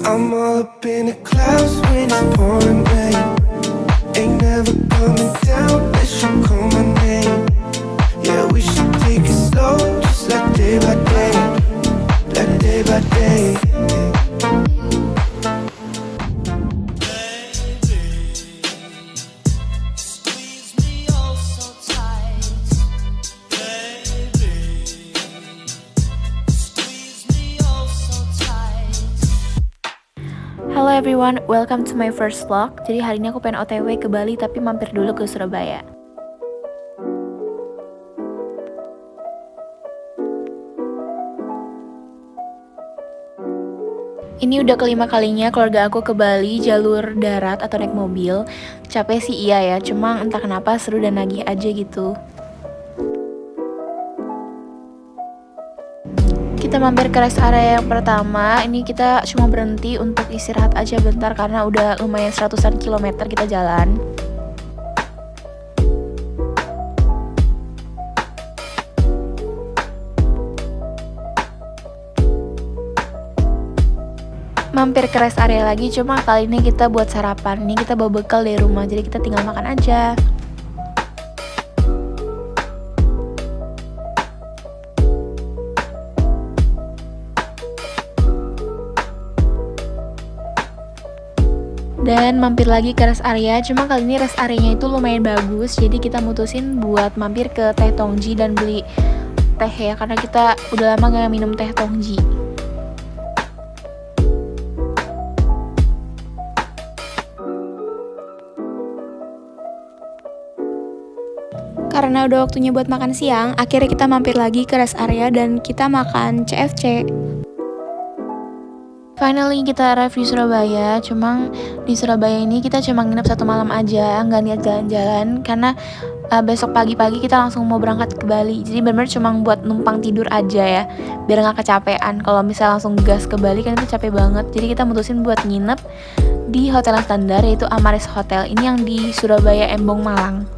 I'm all up in the clouds when it's pouring rain. Ain't never coming down unless you call my name. Yeah, we should take it slow, just like day by day, like day by day. Hello everyone, welcome to my first vlog. Jadi hari ini aku pengen OTW ke Bali tapi mampir dulu ke Surabaya. Ini udah kelima kalinya keluarga aku ke Bali jalur darat atau naik mobil. Capek sih iya ya, cuma entah kenapa seru dan nagih aja gitu. Kita mampir ke rest area yang pertama. Ini kita cuma berhenti untuk istirahat aja bentar karena udah lumayan 100-an kilometer kita jalan. Mampir ke rest area lagi, cuma kali ini kita buat sarapan. Ini kita bawa bekal dari rumah, jadi kita tinggal makan aja. Dan mampir lagi ke rest area, cuma kali ini rest areanya itu lumayan bagus. Jadi kita mutusin buat mampir ke Teh Tongji dan beli teh ya, karena kita udah lama gak minum teh Tongji. Karena udah waktunya buat makan siang, akhirnya kita mampir lagi ke rest area dan kita makan CFC. Finally kita arrive di Surabaya. Cuma di Surabaya ini kita cuma nginep 1 malam aja, nggak niat jalan-jalan karena besok pagi-pagi kita langsung mau berangkat ke Bali. Jadi bener-bener cuma buat numpang tidur aja ya, biar nggak kecapean. Kalau misalnya langsung gas ke Bali kan itu capek banget. Jadi kita mutusin buat nginep di hotel yang standar, yaitu Amaris Hotel. Ini yang di Surabaya Embong Malang.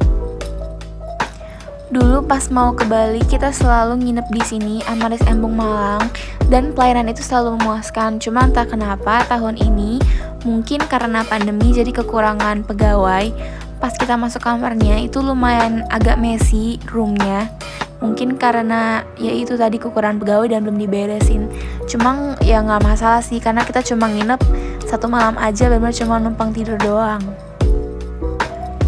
Dulu pas mau ke Bali kita selalu nginep di sini Amaris Embong Malang dan pelayanan itu selalu memuaskan. Cuma entah kenapa tahun ini mungkin karena pandemi jadi kekurangan pegawai. Pas kita masuk kamarnya itu lumayan agak messy roomnya. Mungkin karena ya itu tadi kekurangan pegawai dan belum diberesin. Cuma ya nggak masalah sih karena kita cuma nginep 1 malam aja, bener-bener cuma numpang tidur doang.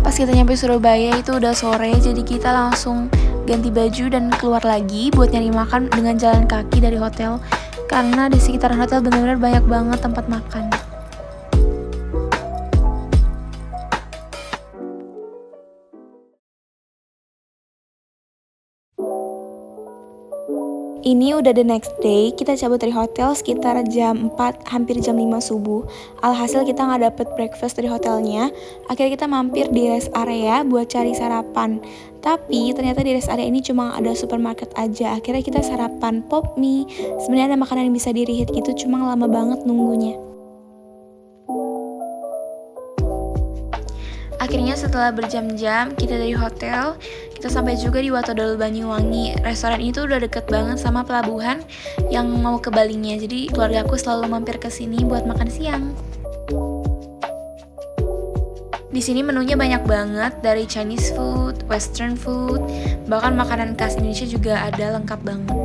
Pas kita nyampe Surabaya itu udah sore, jadi kita langsung ganti baju dan keluar lagi buat nyari makan dengan jalan kaki dari hotel. Karena di sekitaran hotel benar-benar banyak banget tempat makan. Ini udah the next day, kita cabut dari hotel sekitar jam 4, hampir jam 5 subuh. Alhasil kita nggak dapet breakfast dari hotelnya. Akhirnya kita mampir di rest area buat cari sarapan. Tapi ternyata di rest area ini cuma ada supermarket aja. Akhirnya kita sarapan pop mie. Sebenarnya ada makanan yang bisa di reheat gitu, cuma lama banget nunggunya. Akhirnya setelah berjam-jam kita dari hotel, kita sampai juga di Watodol Banyuwangi. Restoran itu udah deket banget sama pelabuhan yang mau ke Balinya. Jadi keluarga aku selalu mampir ke sini buat makan siang. Di sini menunya banyak banget, dari Chinese food, Western food, bahkan makanan khas Indonesia juga ada, lengkap banget.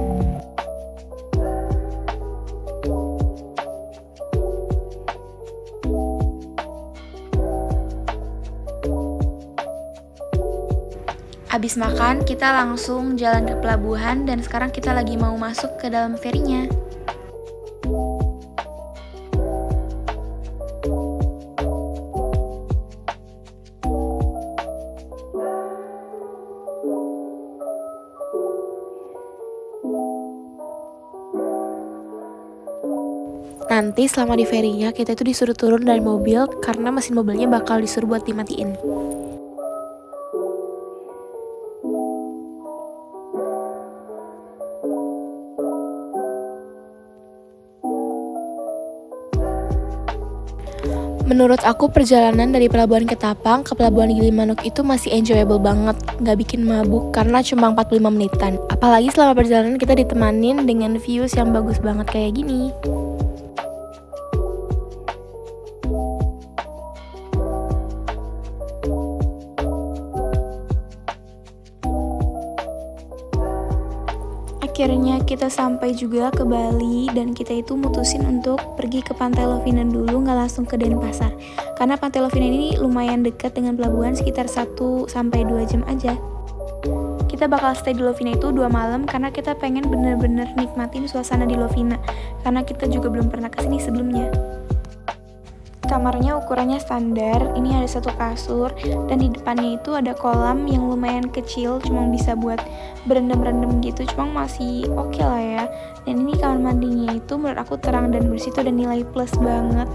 Abis makan, kita langsung jalan ke pelabuhan dan sekarang kita lagi mau masuk ke dalam ferinya. Nanti selama di ferinya kita itu disuruh turun dari mobil karena mesin mobilnya bakal disuruh buat dimatiin. Menurut aku perjalanan dari Pelabuhan Ketapang ke Pelabuhan Gilimanuk itu masih enjoyable banget, nggak bikin mabuk karena cuma 45 menitan. Apalagi selama perjalanan kita ditemanin dengan views yang bagus banget kayak gini. Akhirnya kita sampai juga ke Bali dan kita itu mutusin untuk pergi ke Pantai Lovina dulu, nggak langsung ke Denpasar. Karena Pantai Lovina ini lumayan dekat dengan pelabuhan, sekitar 1-2 jam aja. Kita bakal stay di Lovina itu 2 malam karena kita pengen bener-bener nikmatin suasana di Lovina. Karena kita juga belum pernah kesini sebelumnya. Kamarnya ukurannya standar, ini ada 1 kasur dan di depannya itu ada kolam yang lumayan kecil, cuma bisa buat berendam-rendam gitu, cuma masih oke lah ya. Dan ini kamar mandinya itu menurut aku terang dan bersih, itu ada nilai plus banget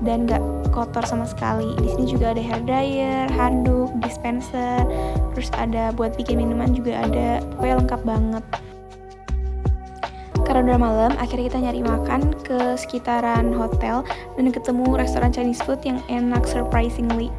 dan gak kotor sama sekali. Di sini juga ada hair dryer, handuk, dispenser, terus ada buat bikin minuman juga ada, pokoknya lengkap banget. Karena udah malam, akhirnya kita nyari makan ke sekitaran hotel dan ketemu restoran Chinese food yang enak surprisingly.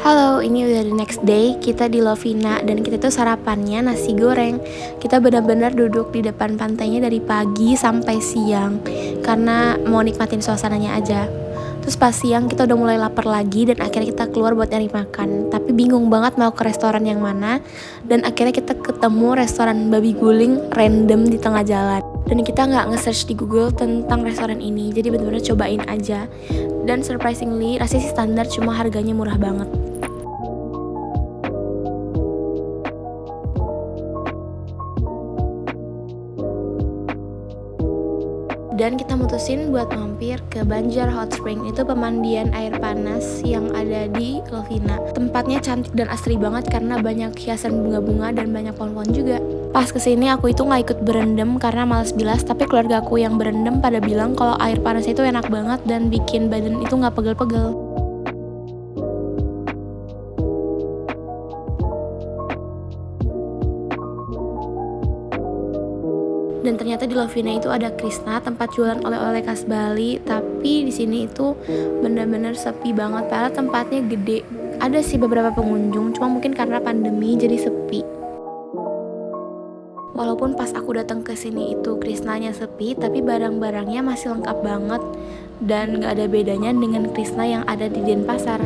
Halo, ini udah the next day, kita di Lovina dan kita tuh sarapannya nasi goreng. Kita benar-benar duduk di depan pantainya dari pagi sampai siang karena mau nikmatin suasananya aja. Terus pas siang kita udah mulai lapar lagi dan akhirnya kita keluar buat nyari makan. Tapi bingung banget mau ke restoran yang mana. Dan akhirnya kita ketemu restoran babi guling random di tengah jalan. Dan kita nggak nge-search di Google tentang restoran ini, jadi bener-bener cobain aja. Dan surprisingly rasanya sih standar, cuma harganya murah banget. Dan kita mutusin buat mampir ke Banjar Hot Spring. Itu pemandian air panas yang ada di Lovina. Tempatnya cantik dan asri banget karena banyak hiasan bunga-bunga dan banyak pohon-pohon juga. Pas kesini aku itu gak ikut berendam karena males bilas, tapi keluarga aku yang berendam pada bilang kalau air panas itu enak banget dan bikin badan itu gak pegel-pegel. Dan ternyata di Lovina itu ada Krishna, tempat jualan oleh-oleh khas Bali. Tapi di sini itu benar-benar sepi banget, padahal tempatnya gede. Ada sih beberapa pengunjung, cuma mungkin karena pandemi jadi sepi. Walaupun pas aku datang ke sini itu Krishnanya sepi, tapi barang-barangnya masih lengkap banget dan gak ada bedanya dengan Krishna yang ada di Denpasar.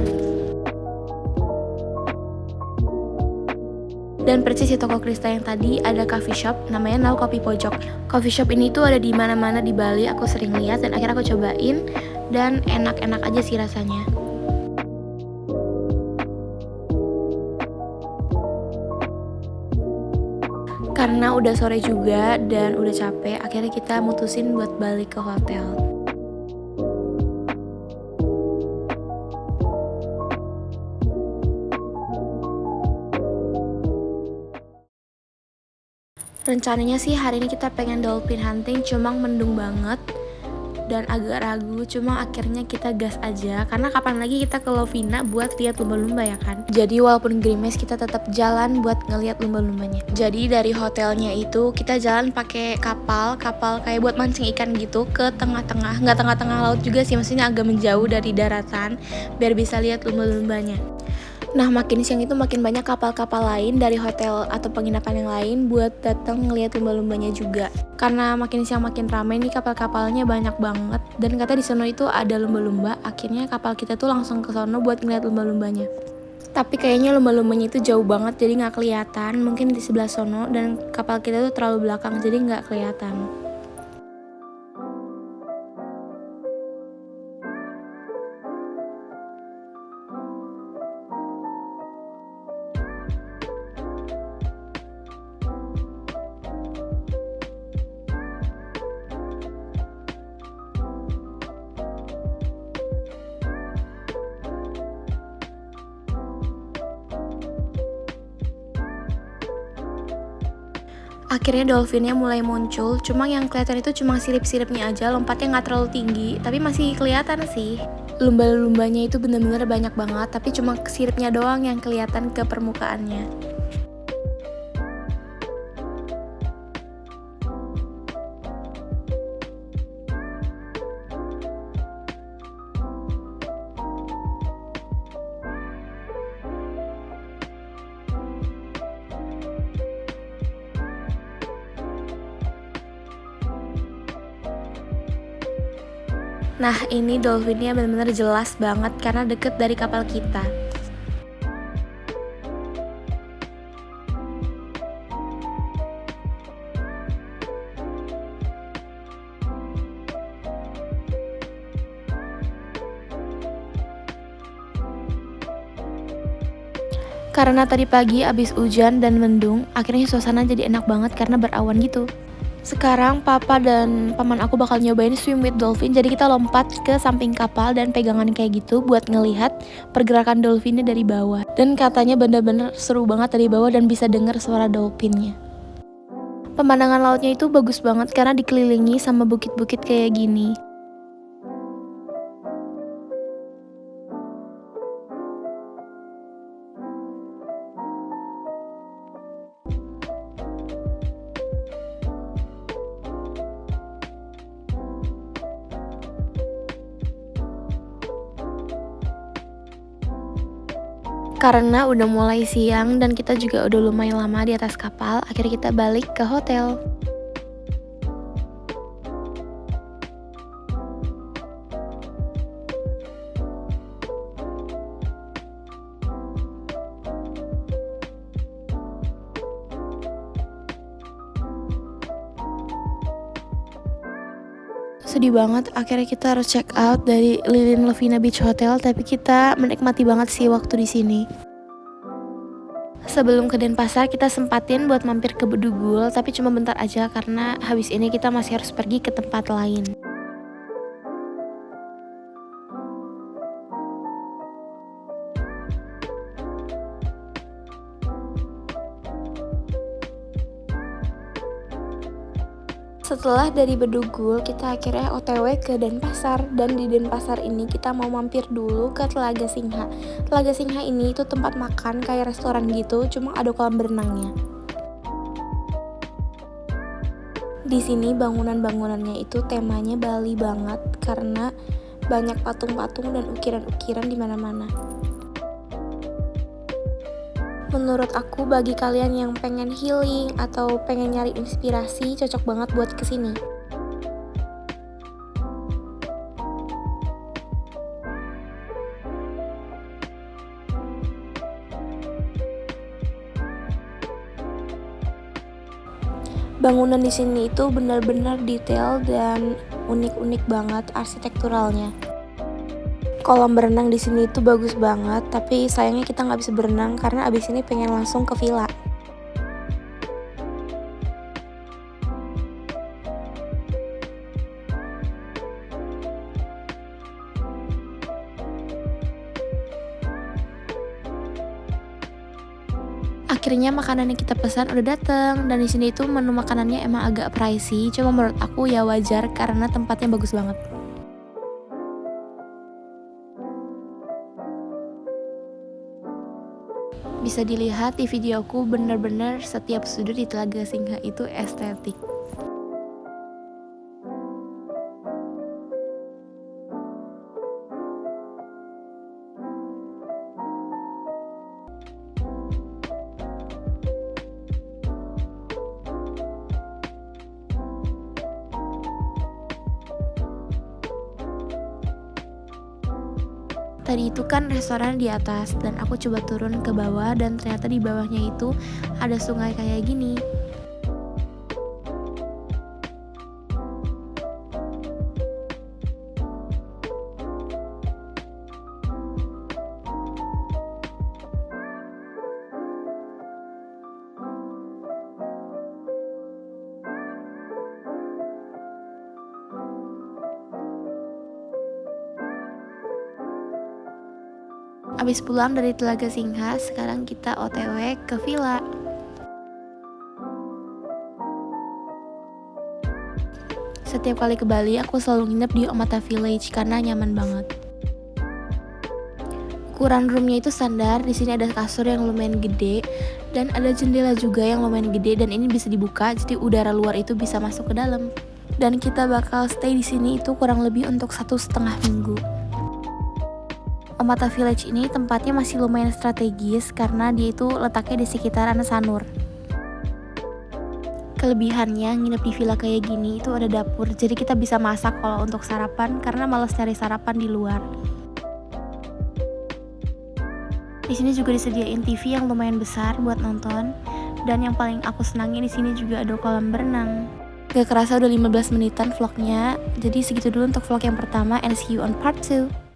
Dan persis di toko Krishna yang tadi ada coffee shop namanya Nau Kopi Pojok. Coffee shop ini tuh ada di mana-mana di Bali, aku sering lihat dan akhirnya aku cobain dan enak-enak aja sih rasanya. Karena udah sore juga dan udah capek, akhirnya kita mutusin buat balik ke hotel. Rencananya sih hari ini kita pengen dolphin hunting, cuma mendung banget dan agak ragu, cuma akhirnya kita gas aja karena kapan lagi kita ke Lovina buat lihat lumba-lumba ya kan. Jadi walaupun gerimis kita tetap jalan buat ngelihat lumba-lumbanya. Jadi dari hotelnya itu kita jalan pakai kapal kayak buat mancing ikan gitu ke tengah-tengah, nggak tengah-tengah laut juga sih, maksudnya agak menjauh dari daratan biar bisa lihat lumba-lumbanya. Nah makin siang itu makin banyak kapal-kapal lain dari hotel atau penginapan yang lain buat datang ngeliat lumba-lumbanya juga. Karena makin siang makin ramai nih kapal-kapalnya banyak banget. Dan kata di sono itu ada lumba-lumba, akhirnya kapal kita tuh langsung ke sono buat ngeliat lumba-lumbanya. Tapi kayaknya lumba-lumbanya itu jauh banget jadi gak kelihatan, mungkin di sebelah sono dan kapal kita tuh terlalu belakang jadi gak kelihatan. Akhirnya dolphinnya mulai muncul, cuma yang kelihatan itu cuma sirip-siripnya aja, lompatnya nggak terlalu tinggi, tapi masih kelihatan sih. Lumba-lumbanya itu bener-bener banyak banget, tapi cuma siripnya doang yang kelihatan ke permukaannya. Nah, ini dolphinnya benar-benar jelas banget karena deket dari kapal kita. Karena tadi pagi abis hujan dan mendung, akhirnya suasana jadi enak banget karena berawan gitu. Sekarang papa dan paman aku bakal nyobain swim with dolphin, jadi kita lompat ke samping kapal dan pegangan kayak gitu buat ngelihat pergerakan dolphinnya dari bawah. Dan katanya bener-bener seru banget dari bawah dan bisa denger suara dolphinnya. Pemandangan lautnya itu bagus banget karena dikelilingi sama bukit-bukit kayak gini. Karena udah mulai siang dan kita juga udah lumayan lama di atas kapal, akhirnya kita balik ke hotel. Sedih banget, akhirnya kita harus check out dari Lilin Lovina Beach Hotel, tapi kita menikmati banget sih waktu di sini. Sebelum ke Denpasar, kita sempatin buat mampir ke Bedugul, tapi cuma bentar aja karena habis ini kita masih harus pergi ke tempat lain. Setelah dari Bedugul, kita akhirnya OTW ke Denpasar, dan di Denpasar ini kita mau mampir dulu ke Telaga Singha. Telaga Singha ini itu tempat makan kayak restoran gitu, cuma ada kolam berenangnya. Di sini bangunan-bangunannya itu temanya Bali banget karena banyak patung-patung dan ukiran-ukiran di mana-mana. Menurut aku, bagi kalian yang pengen healing atau pengen nyari inspirasi, cocok banget buat kesini. Bangunan di sini itu benar-benar detail dan unik-unik banget arsitekturalnya. Kolam berenang di sini itu bagus banget, tapi sayangnya kita nggak bisa berenang karena abis ini pengen langsung ke villa. Akhirnya makanan yang kita pesan udah dateng, dan di sini itu menu makanannya emang agak pricey, cuma menurut aku ya wajar karena tempatnya bagus banget. Bisa dilihat di videoku, bener-bener setiap sudut di Telaga Singha itu estetik. Tadi itu kan restoran di atas dan aku coba turun ke bawah, dan ternyata di bawahnya itu ada sungai kayak gini. Abis pulang dari Telaga Singha, sekarang kita OTW ke villa. Setiap kali ke Bali, aku selalu nginep di Omata Village karena nyaman banget. Ukuran roomnya itu standar, di sini ada kasur yang lumayan gede dan ada jendela juga yang lumayan gede, dan ini bisa dibuka jadi udara luar itu bisa masuk ke dalam. Dan kita bakal stay di sini itu kurang lebih untuk 1,5 minggu. Omata Village ini tempatnya masih lumayan strategis karena dia itu letaknya di sekitaran Sanur. Kelebihannya nginep di villa kayak gini itu ada dapur, jadi kita bisa masak kalau untuk sarapan karena males cari sarapan di luar. Di sini juga disediain TV yang lumayan besar buat nonton, dan yang paling aku senangin di sini juga ada kolam berenang. Gak kerasa udah 15 menitan vlognya, jadi segitu dulu untuk vlog yang pertama, and see you on part 2.